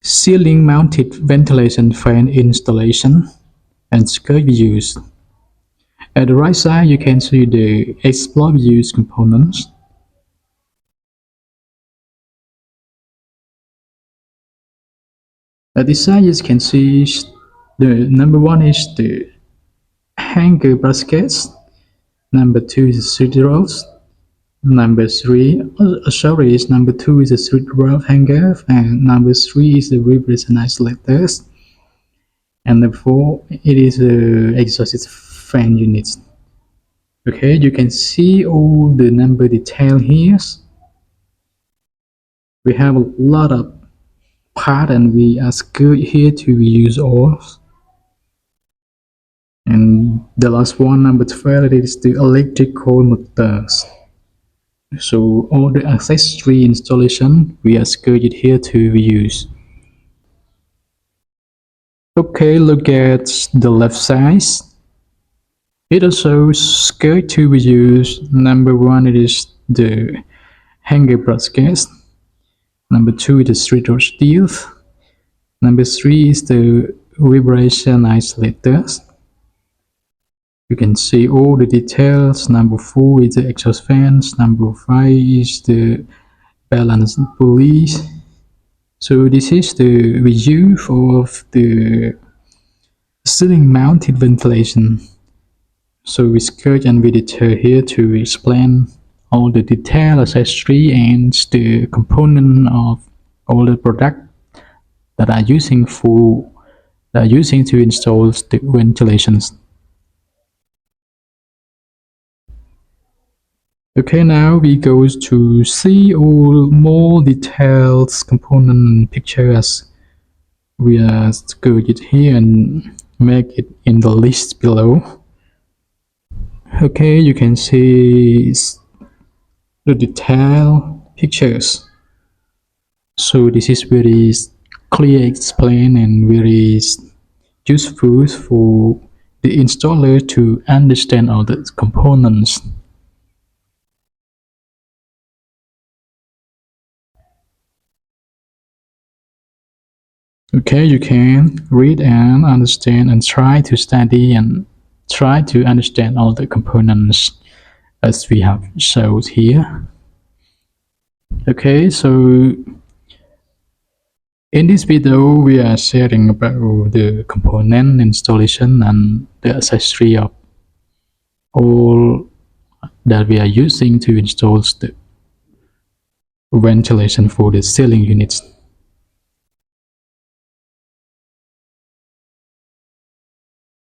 Ceiling mounted ventilation fan installation and skirt views. At the right side you can see the explore views components. At this side you can see the number one is the hanger baskets, number two is the street rolls, number three, sorry, is number two is the street roll hanger, and number three is the vibration isolators, and number four it is the exhaust fan units. Okay, you can see all the number detail here. We have a lot of part and we are good here to use all. And the last one, number 12, is the electrical motors. So all the accessory installation we are scheduled here to use. Okay, look at the left side. It also scheduled to use. Number one, it is the hanger broadcast. Number two is the street rod steel. Number three is the vibration isolators. You can see all the details. Number four is the exhaust fans. Number five is the balance pulleys. So this is the review of the ceiling mounted ventilation. So we sketch and we detail here to explain all the detail, accessory, and the component of all the product that are using to install the ventilations. Okay, now we go to see all more details, component pictures. We are go it here and make it in the list below. Okay, you can see the detail pictures. So this is very clear explain and very useful for the installer to understand all the components. Okay, you can read and understand and try to study and try to understand all the components as we have showed here. Okay, so in this video we are sharing about the component installation and the accessory of all that we are using to install the ventilation for the ceiling units.